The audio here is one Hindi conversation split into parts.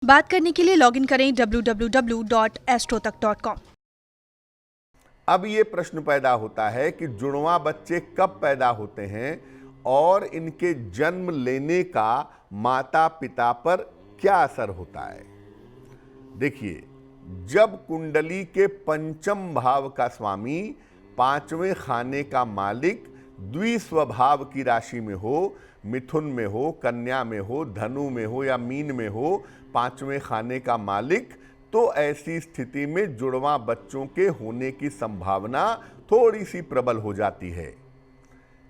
बात करने के लिए लॉगिन करें www.astrotak.com। अब ये प्रश्न पैदा होता है कि जुड़वा बच्चे कब पैदा होते हैं और इनके जन्म लेने का माता पिता पर क्या असर होता है। देखिए, जब कुंडली के पंचम भाव का स्वामी, पांचवें खाने का मालिक द्विस्वभाव की राशि में हो, मिथुन में हो, कन्या में हो, धनु में हो या मीन में हो, पांचवें खाने का मालिक, तो ऐसी स्थिति में जुड़वा बच्चों के होने की संभावना थोड़ी सी प्रबल हो जाती है।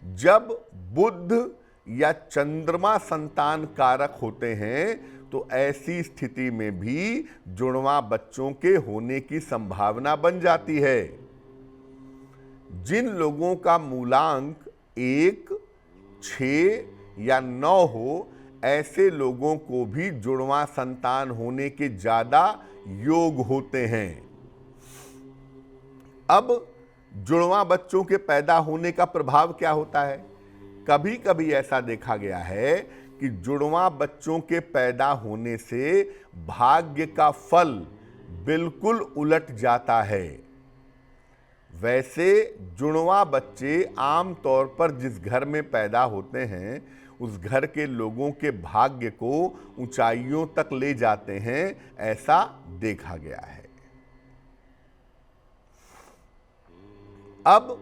जब बुध या चंद्रमा संतान कारक होते हैं तो ऐसी स्थिति में भी जुड़वा बच्चों के होने की संभावना बन जाती है। जिन लोगों का मूलांक 1, 6 या 9 हो, ऐसे लोगों को भी जुड़वा संतान होने के ज्यादा योग होते हैं। अब जुड़वा बच्चों के पैदा होने का प्रभाव क्या होता है? कभी कभी ऐसा देखा गया है कि जुड़वा बच्चों के पैदा होने से भाग्य का फल बिल्कुल उलट जाता है। वैसे जुड़वा बच्चे आमतौर पर जिस घर में पैदा होते हैं उस घर के लोगों के भाग्य को ऊंचाइयों तक ले जाते हैं, ऐसा देखा गया है। अब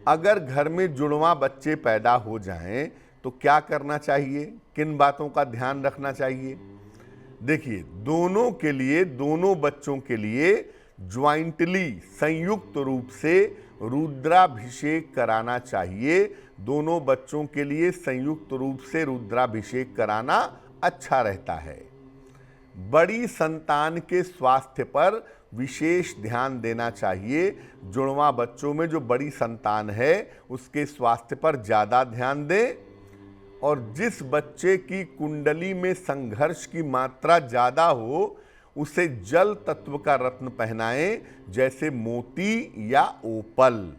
अगर घर में जुड़वा बच्चे पैदा हो जाएं तो क्या करना चाहिए, किन बातों का ध्यान रखना चाहिए? देखिए, दोनों बच्चों के लिए ज्वाइंटली, संयुक्त रूप से रुद्राभिषेक कराना चाहिए। दोनों बच्चों के लिए संयुक्त रूप से रुद्राभिषेक कराना अच्छा रहता है। बड़ी संतान के स्वास्थ्य पर विशेष ध्यान देना चाहिए। जुड़वा बच्चों में जो बड़ी संतान है उसके स्वास्थ्य पर ज़्यादा ध्यान दें, और जिस बच्चे की कुंडली में संघर्ष की मात्रा ज़्यादा हो उसे जल तत्व का रत्न पहनाएं, जैसे मोती या ओपल।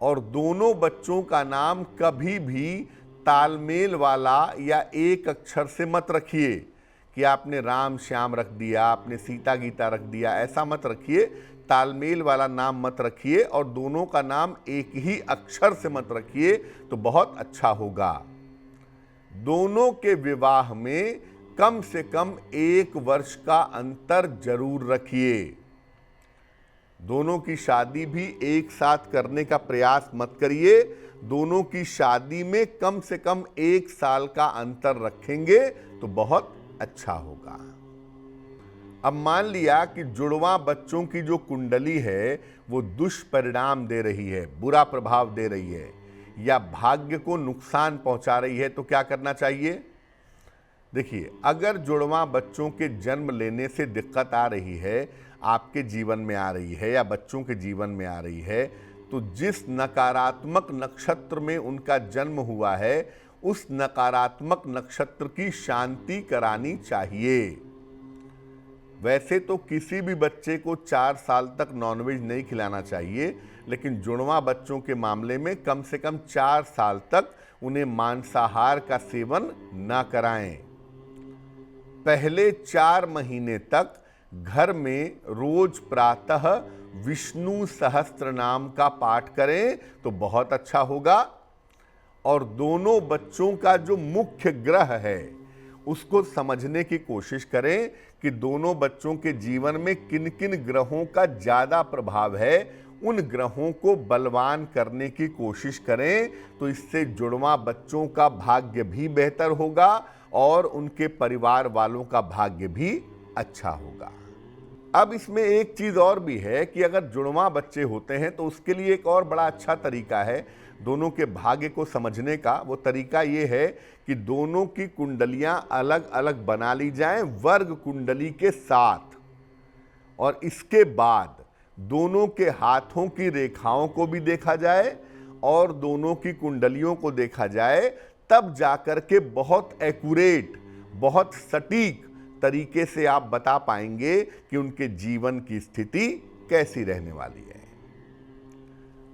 और दोनों बच्चों का नाम कभी भी तालमेल वाला या एक अक्षर से मत रखिए कि आपने राम श्याम रख दिया, आपने सीता गीता रख दिया, ऐसा मत रखिए। तालमेल वाला नाम मत रखिए और दोनों का नाम एक ही अक्षर से मत रखिए, तो बहुत अच्छा होगा। दोनों के विवाह में कम से कम 1 वर्ष का अंतर जरूर रखिए। दोनों की शादी भी एक साथ करने का प्रयास मत करिए। दोनों की शादी में कम से कम 1 साल का अंतर रखेंगे तो बहुत अच्छा होगा। अब मान लिया कि जुड़वा बच्चों की जो कुंडली है वो दुष्परिणाम दे रही है, बुरा प्रभाव दे रही है या भाग्य को नुकसान पहुंचा रही है, तो क्या करना चाहिए? देखिए, अगर जुड़वा बच्चों के जन्म लेने से दिक्कत आ रही है, आपके जीवन में आ रही है या बच्चों के जीवन में आ रही है, तो जिस नकारात्मक नक्षत्र में उनका जन्म हुआ है उस नकारात्मक नक्षत्र की शांति करानी चाहिए। वैसे तो किसी भी बच्चे को 4 साल तक नॉनवेज नहीं खिलाना चाहिए, लेकिन जुड़वा बच्चों के मामले में कम से कम 4 साल तक उन्हें मांसाहार का सेवन न कराएं। पहले 4 महीने तक घर में रोज प्रातः विष्णु सहस्त्र नाम का पाठ करें तो बहुत अच्छा होगा। और दोनों बच्चों का जो मुख्य ग्रह है उसको समझने की कोशिश करें कि दोनों बच्चों के जीवन में किन किन ग्रहों का ज़्यादा प्रभाव है। उन ग्रहों को बलवान करने की कोशिश करें तो इससे जुड़वा बच्चों का भाग्य भी बेहतर होगा और उनके परिवार वालों का भाग्य भी अच्छा होगा। अब इसमें एक चीज़ और भी है कि अगर जुड़वा बच्चे होते हैं तो उसके लिए एक और बड़ा अच्छा तरीका है दोनों के भाग्य को समझने का। वो तरीका ये है कि दोनों की कुंडलियां अलग अलग बना ली जाएं वर्ग कुंडली के साथ, और इसके बाद दोनों के हाथों की रेखाओं को भी देखा जाए और दोनों की कुंडलियों को देखा जाए, तब जाकर के बहुत एक्यूरेट, बहुत सटीक तरीके से आप बता पाएंगे कि उनके जीवन की स्थिति कैसी रहने वाली है।